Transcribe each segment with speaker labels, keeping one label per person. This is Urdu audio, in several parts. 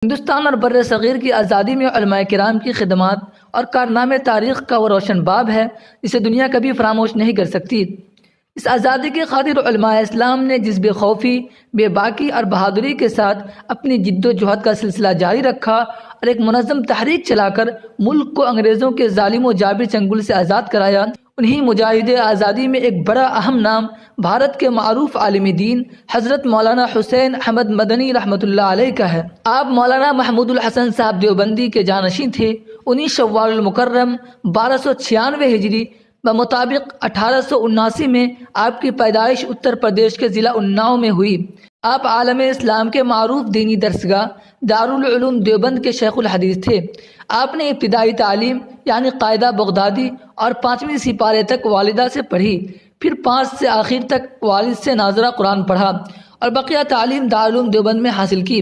Speaker 1: ہندوستان اور بر صغیر کی آزادی میں علماء کرام کی خدمات اور کارنامے تاریخ کا وہ روشن باب ہے جسے دنیا کبھی فراموش نہیں کر سکتی۔ اس آزادی کی خاطر علماء اسلام نے جس بے خوفی، بے باکی اور بہادری کے ساتھ اپنی جد و جہد کا سلسلہ جاری رکھا اور ایک منظم تحریک چلا کر ملک کو انگریزوں کے ظالم و جابر چنگل سے آزاد کرایا، انہی مجاہد آزادی میں ایک بڑا اہم نام بھارت کے معروف عالم دین حضرت مولانا حسین احمد مدنی رحمۃ اللہ علیہ کا ہے۔ آپ مولانا محمود الحسن صاحب دیوبندی کے جانشین تھے۔ 19 شوال المکرم 1296 ہجری بمطابق 1879 میں آپ کی پیدائش اتر پردیش کے ضلع اناؤ میں ہوئی۔ آپ عالم اسلام کے معروف دینی درسگاہ دارالعلوم دیوبند کے شیخ الحدیث تھے۔ آپ نے ابتدائی تعلیم یعنی قاعدہ بغدادی اور 5ویں سپارے تک والدہ سے پڑھی، پھر 5 سے آخر تک والد سے ناظرہ قرآن پڑھا اور بقیہ تعلیم دارالعلوم دیوبند میں حاصل کی۔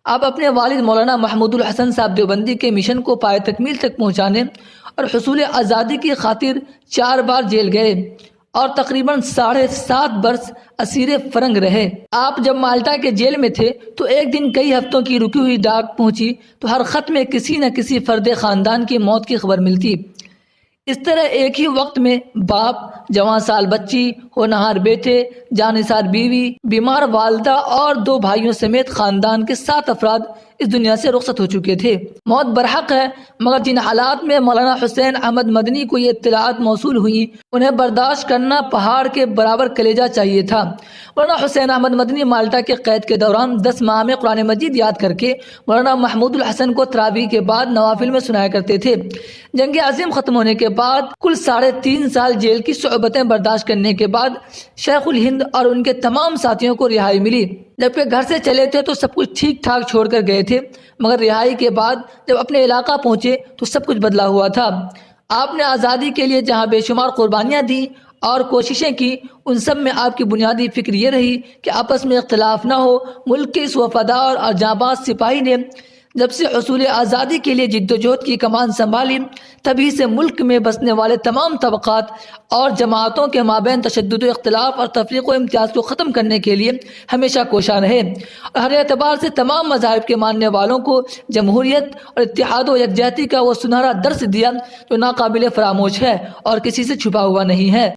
Speaker 1: آپ اپنے والد مولانا محمود الحسن صاحب دیوبندی کے مشن کو پائے تکمیل تک پہنچانے اور حصول آزادی کی خاطر 4 بار جیل گئے اور تقریباً 7.5 برس اسیر فرنگ رہے۔ آپ جب مالٹا کے جیل میں تھے تو ایک دن کئی ہفتوں کی رکی ہوئی ڈاک پہنچی تو ہر خط میں کسی نہ کسی فرد خاندان کی موت کی خبر ملتی۔ اس طرح ایک ہی وقت میں باپ، جوان سال بچی، ہونہار بیٹے، جانثار بیوی، بیمار والدہ اور 2 بھائیوں سمیت خاندان کے 7 افراد اس دنیا سے رخصت ہو چکے تھے۔ موت برحق ہے، مگر جن حالات میں مولانا حسین احمد مدنی کو یہ اطلاعات موصول ہوئی انہیں برداشت کرنا پہاڑ کے برابر کلیجہ چاہیے تھا۔ مولانا حسین احمد مدنی مالٹا کے قید کے دوران 10 ماہ میں قرآن مجید یاد کر کے مولانا محمود الحسن کو تراویح کے بعد نوافل میں سنایا کرتے تھے۔ جنگ عظیم ختم ہونے کے بعد کل 3.5 سال جیل کی صعوبتیں برداشت کرنے کے بعد شیخ الہند اور ان کے تمام ساتھیوں کو رہائی ملی۔ جبکہ گھر سے چلے تھے تو سب کچھ ٹھیک ٹھاک چھوڑ کر گئے تھے، مگر رہائی کے بعد جب اپنے علاقہ پہنچے تو سب کچھ بدلا ہوا تھا۔ آپ نے آزادی کے لیے جہاں بے شمار قربانیاں دیں اور کوششیں کی، ان سب میں آپ کی بنیادی فکر یہ رہی کہ آپس میں اختلاف نہ ہو۔ ملک کے اس وفادار اور جانباز سپاہی نے جب سے حصول آزادی کے لیے جد و جہد کی کمان سنبھالی، تبھی سے ملک میں بسنے والے تمام طبقات اور جماعتوں کے مابین تشدد و اختلاف اور تفریق و امتیاز کو ختم کرنے کے لیے ہمیشہ کوشاں رہے اور ہر اعتبار سے تمام مذاہب کے ماننے والوں کو جمہوریت اور اتحاد و یکجہتی کا وہ سنہرا درس دیا جو ناقابل فراموش ہے اور کسی سے چھپا ہوا نہیں ہے۔